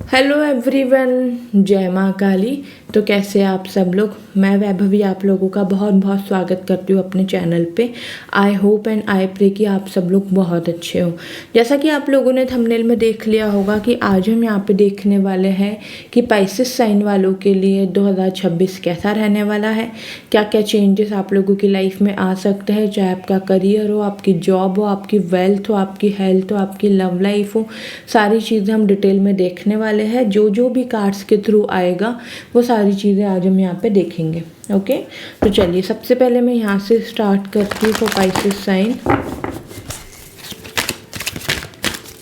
Hello everyone, जय माँ काली। तो कैसे आप सब लोग। मैं वैभवी आप लोगों का बहुत बहुत स्वागत करती हूँ अपने चैनल पे। I hope and I pray कि आप सब लोग बहुत अच्छे हो। जैसा कि आप लोगों ने थंबनेल में देख लिया होगा कि आज हम यहाँ पे देखने वाले हैं कि पाइसेस साइन वालों के लिए 2026 कैसा रहने वाला है, क्या क्या चेंजेस आप लोगों की लाइफ में आ सकते हैं, चाहे आपका करियर हो, आपकी जॉब हो, आपकी वेल्थ हो, आपकी हेल्थ हो, आपकी लव लाइफ हो। सारी चीज़ें हम डिटेल में देखने वाले हैं। जो जो भी कार्ड्स के थ्रू आएगा वो सारी चीज़ें आज हम यहाँ पे देखेंगे। ओके, तो चलिए सबसे पहले मैं यहाँ से स्टार्ट करती हूँ फॉर पाइसेस साइन।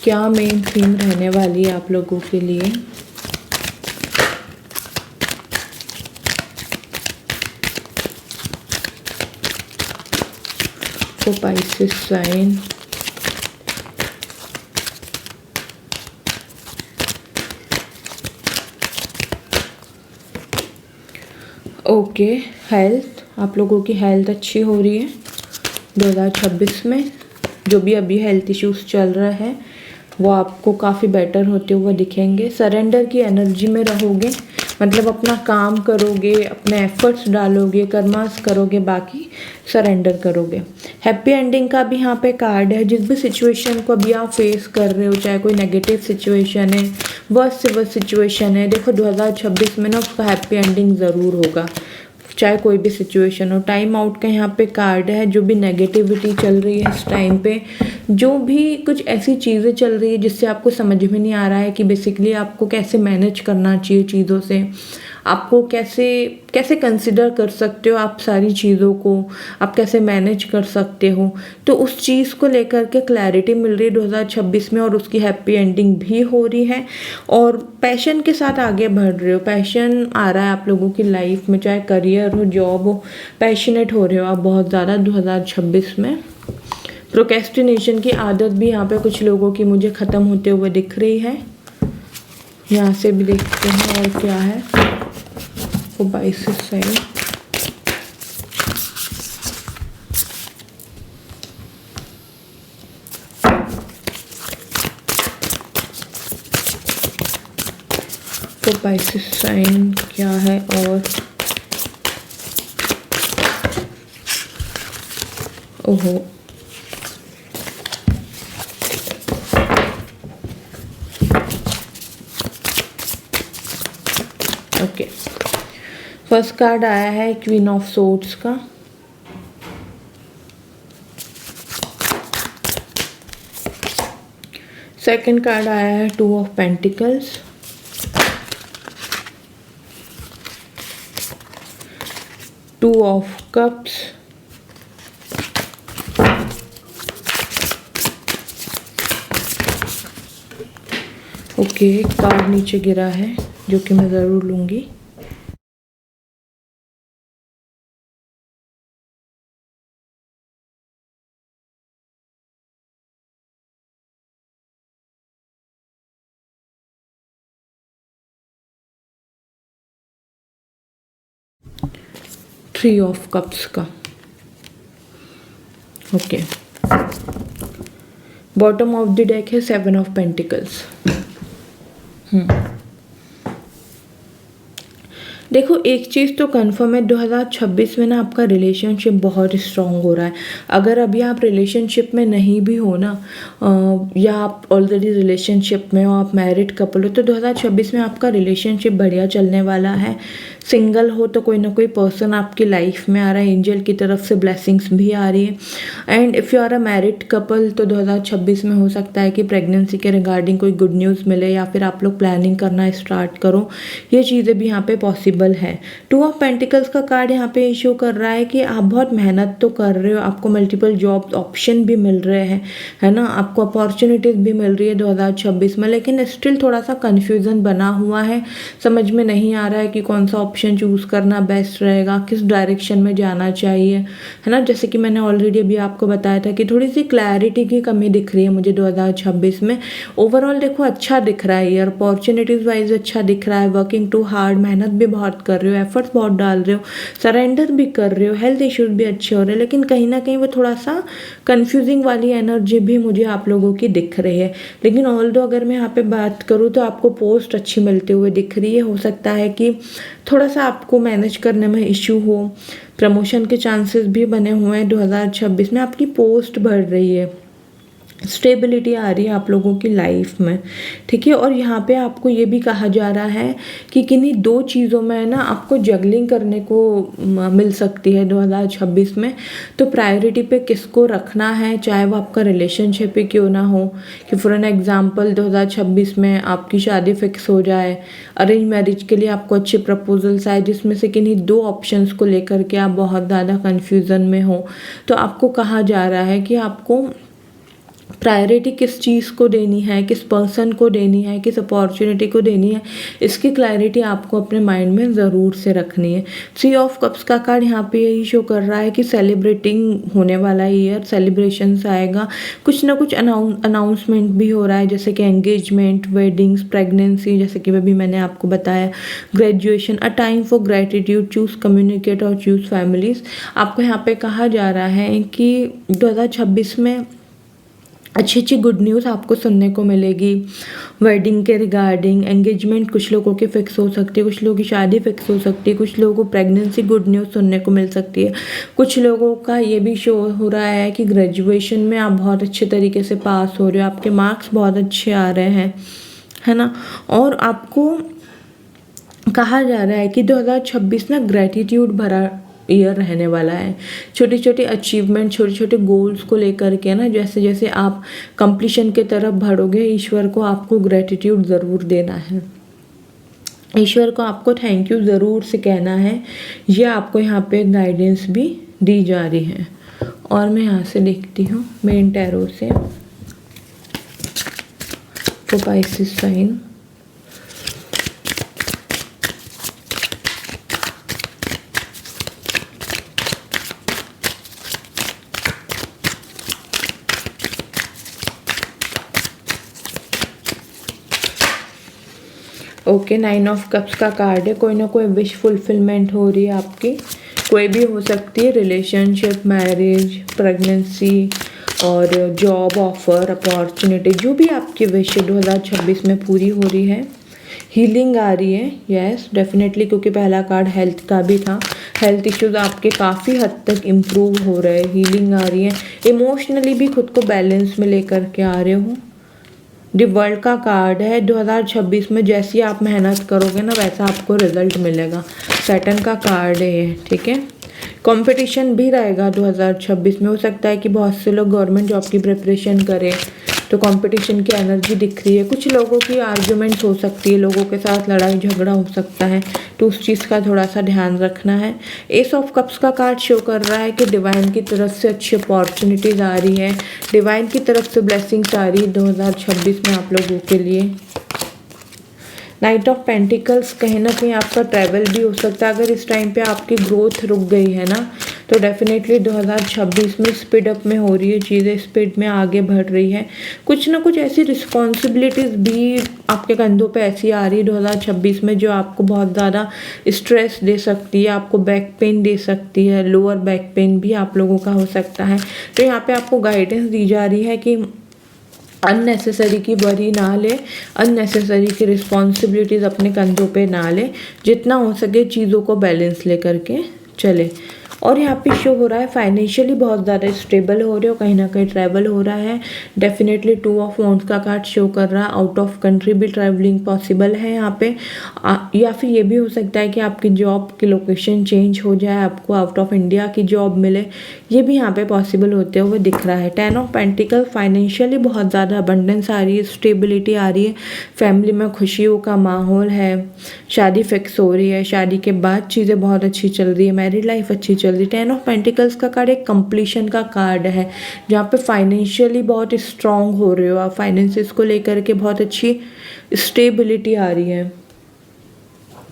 क्या मेन थीम रहने वाली है आप लोगों के लिए। For Pisces sign okay, health, आप लोगों की हेल्थ अच्छी हो रही है 2026 में। जो भी अभी हेल्थ इश्यूज चल रहा है वो आपको काफ़ी बेटर होते हुए दिखेंगे। सरेंडर की एनर्जी में रहोगे, मतलब अपना काम करोगे, अपने एफर्ट्स डालोगे, कर्मास करोगे, बाकी सरेंडर करोगे। हैप्पी एंडिंग का भी यहाँ पे कार्ड है। जिस भी सिचुएशन को अभी आप फेस कर रहे हो, चाहे कोई नेगेटिव सिचुएशन है, वर्स्ट से वर्स्ट सिचुएशन है, देखो 2026 में ना उसका हैप्पी एंडिंग ज़रूर होगा, चाहे कोई भी सिचुएशन हो। टाइम आउट का यहाँ पे कार्ड है। जो भी नेगेटिविटी चल रही है इस टाइम पे, जो भी कुछ ऐसी चीज़ें चल रही है जिससे आपको समझ में नहीं आ रहा है कि बेसिकली आपको कैसे मैनेज करना चाहिए चीज़ों से, आपको कैसे कैसे कंसिडर कर सकते हो आप सारी चीज़ों को, आप कैसे मैनेज कर सकते हो, तो उस चीज़ को लेकर के क्लैरिटी मिल रही है 2026 में, और उसकी हैप्पी एंडिंग भी हो रही है। और पैशन के साथ आगे बढ़ रहे हो, पैशन आ रहा है आप लोगों की लाइफ में, चाहे करियर हो, जॉब हो, पैशनेट हो रहे हो आप बहुत ज़्यादा 2026 में। प्रोक्रेस्टिनेशन की आदत भी यहाँ पे कुछ लोगों की मुझे ख़त्म होते हुए दिख रही है। यहाँ से भी देखते हैं और क्या है वो पाइसेस साइन। तो पाइसेस साइन क्या है और ओहो, ओके। फर्स्ट कार्ड आया है क्वीन ऑफ सोर्ड्स का। सेकंड कार्ड आया है two of pentacles. Two of cups. Okay, card नीचे गिरा है जो कि मैं ज़रूर लूँगी। थ्री ऑफ कप्स का। Okay, bottom of the deck है सेवन ऑफ पेंटिकल्स। देखो एक चीज़ तो कंफर्म है, 2026 में ना आपका रिलेशनशिप बहुत स्ट्रांग हो रहा है। अगर अभी आप रिलेशनशिप में नहीं भी हो ना, या आप ऑलरेडी रिलेशनशिप में हो, आप मैरिड कपल हो, तो 2026 में आपका रिलेशनशिप बढ़िया चलने वाला है। सिंगल हो तो कोई ना कोई पर्सन आपकी लाइफ में आ रहा है, एंजल की तरफ से ब्लेसिंग्स भी आ रही है। And if you are a married couple तो 2026 में हो सकता है कि प्रेगनेंसी के रिगार्डिंग कोई गुड न्यूज़ मिले, या फिर आप लोग प्लानिंग करना स्टार्ट करो। ये चीज़ें भी यहाँ पे पॉसिबल है। टू ऑफ पेंटिकल्स का कार्ड यहाँ पे इशू कर रहा है कि आप बहुत मेहनत तो कर रहे हो, आपको मल्टीपल जॉब ऑप्शन भी मिल रहे हैं, है ना, आपको अपॉर्चुनिटीज़ भी मिल रही है 2026 में, लेकिन स्टिल थोड़ा सा कन्फ्यूज़न बना हुआ है। समझ में नहीं आ रहा है कि कौन सा ऑप्शन चूज़ करना बेस्ट रहेगा, किस डायरेक्शन में जाना चाहिए, है ना। जैसे कि मैंने ऑलरेडी अभी आपको बताया था कि थोड़ी सी क्लैरिटी की कमी दिख रही है मुझे 2026 में। ओवरऑल देखो अच्छा दिख रहा है, ईयर अपॉर्चुनिटीज़ वाइज अच्छा दिख रहा है, वर्किंग टू हार्ड, मेहनत भी बहुत बहुत कर रहे हो, एफर्ट्स बहुत डाल रहे हो, सरेंडर भी कर रहे हो, हेल्थ इश्यूज भी अच्छे हो रहे हैं, लेकिन कहीं ना कहीं वो थोड़ा सा कंफ्यूजिंग वाली एनर्जी भी मुझे आप लोगों की दिख रही है। लेकिन ऑल्दो अगर मैं यहाँ पे बात करूँ तो आपको पोस्ट अच्छी मिलते हुए दिख रही है। हो सकता है कि थोड़ा सा आपको मैनेज करने में इश्यू हो, प्रमोशन के चांसेस भी बने हुए हैं। 2026 में आपकी पोस्ट बढ़ रही है, स्टेबिलिटी आ रही है आप लोगों की लाइफ में, ठीक है। और यहाँ पे आपको ये भी कहा जा रहा है कि किन्हीं दो चीज़ों में ना आपको जगलिंग करने को मिल सकती है 2026 में। तो प्रायोरिटी पे किसको रखना है, चाहे वो आपका रिलेशनशिप ही क्यों ना हो, कि फॉर एन एग्जांपल 2026 में आपकी शादी फिक्स हो जाए, अरेंज मैरिज के लिए आपको अच्छे प्रपोजल्स आए जिसमें से किन्हीं दो ऑप्शंस को लेकर के आप बहुत ज़्यादा कन्फ्यूज़न में हो, तो आपको कहा जा रहा है कि आपको प्रायोरिटी किस चीज़ को देनी है, किस पर्सन को देनी है, किस अपॉर्चुनिटी को देनी है, इसकी क्लैरिटी आपको अपने माइंड में ज़रूर से रखनी है। 3 ऑफ कप्स का कार्ड यहाँ पे यही शो कर रहा है कि सेलिब्रेटिंग होने वाला ईयर, सेलिब्रेशंस आएगा, कुछ ना कुछ अनाउंसमेंट भी हो रहा है, जैसे कि एंगेजमेंट, वेडिंग्स, प्रेगनेंसी, जैसे कि अभी मैंने आपको बताया, graduation, a time for gratitude, choose communicate और चूज़ फैमिलीज़। आपको यहाँ पे कहा जा रहा है कि 2026 में अच्छी अच्छी गुड न्यूज़ आपको सुनने को मिलेगी वेडिंग के रिगार्डिंग। एंगेजमेंट कुछ लोगों की फिक्स हो सकती है, कुछ लोगों की शादी फिक्स हो सकती है, कुछ लोगों को प्रेगनेंसी गुड न्यूज़ सुनने को मिल सकती है। कुछ लोगों का ये भी शो हो रहा है कि ग्रेजुएशन में आप बहुत अच्छे तरीके से पास हो रहे हो, आपके मार्क्स बहुत अच्छे आ रहे हैं, है ना। और आपको कहा जा रहा है कि 2026 ना ग्रेटिट्यूड भरा ईयर रहने वाला है। छोटी छोटी अचीवमेंट, छोटे छोटे गोल्स को लेकर के ना, जैसे जैसे आप कंप्लीशन के तरफ बढ़ोगे, ईश्वर को आपको ग्रेटिट्यूड ज़रूर देना है, ईश्वर को आपको थैंक यू ज़रूर से कहना है। ये आपको यहाँ पे गाइडेंस भी दी जा रही है। और मैं यहाँ से देखती हूँ मेन टैरो से for Pisces sign. Okay, 9 of cups का कार्ड है। कोई ना कोई विश फुलफिलमेंट हो रही है आपकी, कोई भी हो सकती है, रिलेशनशिप, मैरिज, प्रेगनेंसी और जॉब ऑफर, अपॉर्चुनिटी, जो भी आपकी विश 2026 में पूरी हो रही है। हीलिंग आ रही है, यस डेफिनेटली, क्योंकि पहला कार्ड हेल्थ का भी था। हेल्थ इश्यूज आपके काफ़ी हद तक इम्प्रूव हो रहे हैं, हीलिंग आ रही है। इमोशनली भी खुद को बैलेंस में लेकर के आ रहे हो। द वर्ल्ड का कार्ड है। 2026 में जैसी आप मेहनत करोगे ना, वैसा आपको रिजल्ट मिलेगा। सैटर्न का कार्ड है ये, ठीक है। कंपटीशन भी रहेगा 2026 में। हो सकता है कि बहुत से लोग गवर्नमेंट जॉब की प्रिपरेशन करें, तो कंपटीशन की एनर्जी दिख रही है। कुछ लोगों की आर्ग्यूमेंट्स हो सकती है, लोगों के साथ लड़ाई झगड़ा हो सकता है, तो उस चीज़ का थोड़ा सा ध्यान रखना है। एस ऑफ कप्स का कार्ड शो कर रहा है कि डिवाइन की तरफ से अच्छी अपॉर्चुनिटीज़ आ रही है, डिवाइन की तरफ से ब्लेसिंग्स आ रही है 2026 में आप लोगों के लिए। नाइट ऑफ पेंटिकल्स, कहीं ना कहीं आपका ट्रैवल भी हो सकता है। अगर इस टाइम पे आपकी ग्रोथ रुक गई है ना, तो डेफिनेटली 2026 में स्पीड अप में हो रही है चीज़ें, स्पीड में आगे बढ़ रही है। कुछ ना कुछ ऐसी रिस्पॉन्सिबिलिटीज़ भी आपके कंधों पे ऐसी आ रही है 2026 में, जो आपको बहुत ज़्यादा स्ट्रेस दे सकती है, आपको बैक पेन दे सकती है, लोअर बैक पेन भी आप लोगों का हो सकता है। तो यहाँ पे आपको गाइडेंस दी जा रही है कि अननेसेसरी की बरी ना ले, अननेसेसरी की रिस्पॉन्सिबिलिटीज़ अपने कंधों पे ना ले, जितना हो सके चीज़ों को बैलेंस लेकर के चले। और यहाँ पे शो हो रहा है फाइनेंशियली बहुत ज़्यादा स्टेबल हो रहे हो, कहीं ना कहीं ट्रैवल हो रहा है। डेफिनेटली 2 ऑफ वांड्स का कार्ड शो कर रहा है, आउट ऑफ कंट्री भी ट्रैवलिंग पॉसिबल है यहाँ पे। या फिर ये भी हो सकता है कि आपकी जॉब की लोकेशन चेंज हो जाए, आपको आउट ऑफ इंडिया की जॉब मिले, ये भी यहाँ पे पॉसिबल होते हुए दिख रहा है। 10 ऑफ पेंटिकल, फाइनेंशियली बहुत ज़्यादा अबंडेंस आ रही है, स्टेबिलिटी आ रही है, फैमिली में खुशियों का माहौल है, शादी फिक्स हो रही है, शादी के बाद चीज़ें बहुत अच्छी चल रही है, मैरिड लाइफ अच्छी चल रही है। 10 ऑफ पेंटिकल्स का कार्ड एक कंप्लीशन का कार्ड है, जहाँ पे फाइनेंशियली बहुत स्ट्रांग हो रहे हो आप, फाइनेंसिस को लेकर के बहुत अच्छी स्टेबिलिटी आ रही है।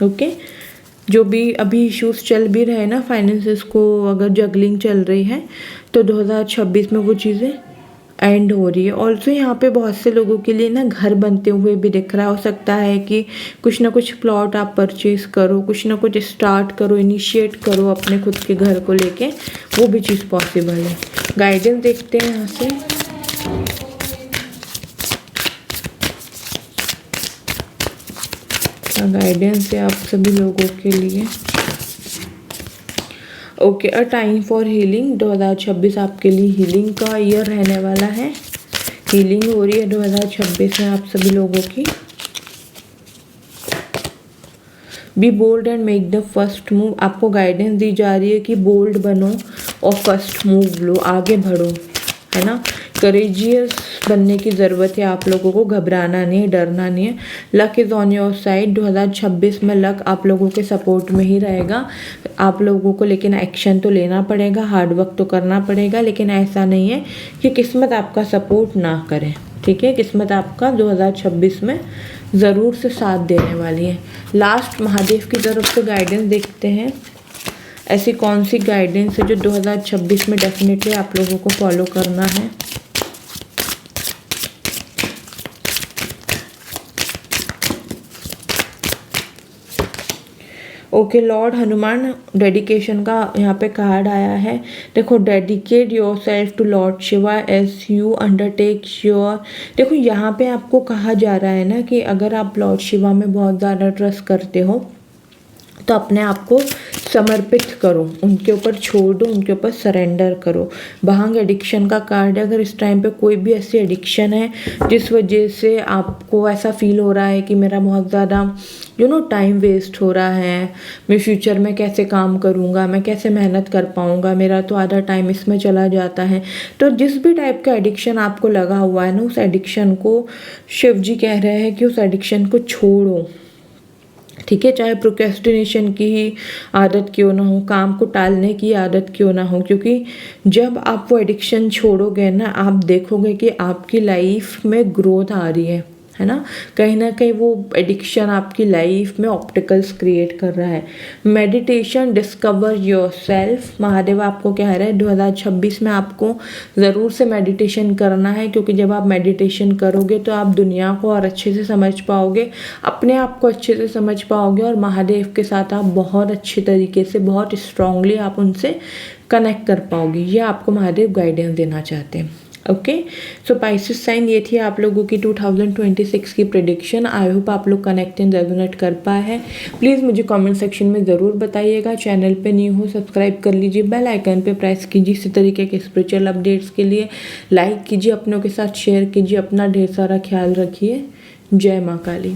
ओके, जो भी अभी इश्यूज चल भी रहे ना फाइनेंसिस को, अगर जगलिंग चल रही है, तो 2026 में वो चीज़ें एंड हो रही है। ऑल्सो यहाँ पे बहुत से लोगों के लिए ना घर बनते हुए भी दिख रहा, हो सकता है कि कुछ ना कुछ प्लॉट आप परचेज करो, कुछ ना कुछ स्टार्ट करो, इनिशिएट करो अपने खुद के घर को लेके, वो भी चीज़ पॉसिबल है। गाइडेंस देखते हैं यहाँ से। गाइडेंस है आप सभी लोगों के लिए। Okay, a time for healing. 2026 आपके लिए हीलिंग का ईयर रहने वाला है। हीलिंग हो रही है 2026 में आप सभी लोगों की। Be bold and make the first move. आपको गाइडेंस दी जा रही है कि बोल्ड बनो और फर्स्ट मूव लो, आगे बढ़ो, है ना। करेजियस बनने की ज़रूरत है आप लोगों को, घबराना नहीं है, डरना नहीं है। Luck is on your side. 2026 में लक आप लोगों के सपोर्ट में ही रहेगा आप लोगों को, लेकिन एक्शन तो लेना पड़ेगा, हार्ड वर्क तो करना पड़ेगा। लेकिन ऐसा नहीं है कि किस्मत आपका सपोर्ट ना करे, ठीक है। किस्मत आपका 2026 में ज़रूर से साथ देने वाली है। लास्ट महादेव की तरफ से गाइडेंस देखते हैं, ऐसी कौन सी गाइडेंस है जो 2026 में डेफिनेटली आप लोगों को फॉलो करना है। ओके, लॉर्ड हनुमान डेडिकेशन का यहाँ पे कार्ड आया है। देखो, dedicate your self to Lord Shiva as you undertake your. देखो यहाँ पे आपको कहा जा रहा है ना कि अगर आप लॉर्ड शिवा में बहुत ज़्यादा ट्रस्ट करते हो तो अपने आप को समर्पित करो, उनके ऊपर छोड़ दो, उनके ऊपर सरेंडर करो। भांग एडिक्शन का कार्ड है। अगर इस टाइम पे कोई भी ऐसी एडिक्शन है जिस वजह से आपको ऐसा फील हो रहा है कि मेरा बहुत ज़्यादा टाइम वेस्ट हो रहा है, मैं फ्यूचर में कैसे काम करूँगा, मैं कैसे मेहनत कर पाऊँगा, मेरा तो आधा टाइम इसमें चला जाता है, तो जिस भी टाइप का एडिक्शन आपको लगा हुआ है ना, उस एडिक्शन को शिव जी कह रहे हैं कि उस एडिक्शन को छोड़ो, ठीक है। चाहे प्रोक्रेस्टिनेशन की ही आदत क्यों ना हो, काम को टालने की आदत क्यों ना हो, क्योंकि जब आप वो एडिक्शन छोड़ोगे ना, आप देखोगे कि आपकी लाइफ में ग्रोथ आ रही है ना। कहीं ना कहीं वो एडिक्शन आपकी लाइफ में ऑब्स्टिकल्स क्रिएट कर रहा है। Meditation, discover yourself. महादेव आपको कह रहे हैं 2026 में आपको ज़रूर से मेडिटेशन करना है, क्योंकि जब आप मेडिटेशन करोगे तो आप दुनिया को और अच्छे से समझ पाओगे, अपने आप को अच्छे से समझ पाओगे, और महादेव के साथ आप बहुत अच्छे तरीके से, बहुत स्ट्रांगली आप उनसे कनेक्ट कर पाओगे। ये आपको महादेव गाइडेंस देना चाहते हैं। ओके, सो पाइसेस साइन, ये थी आप लोगों की 2026 की प्रेडिक्शन। आई होप आप लोग कनेक्ट एंड रेजोनेट कर पाए हैं। प्लीज़ मुझे कमेंट सेक्शन में ज़रूर बताइएगा। चैनल पे न्यू हो सब्सक्राइब कर लीजिए, बेल आइकन पे प्रेस कीजिए इसी तरीके के स्पिरिचुअल अपडेट्स के लिए। लाइक कीजिए, अपनों के साथ शेयर कीजिए। अपना ढेर सारा ख्याल रखिए। जय माँ काली।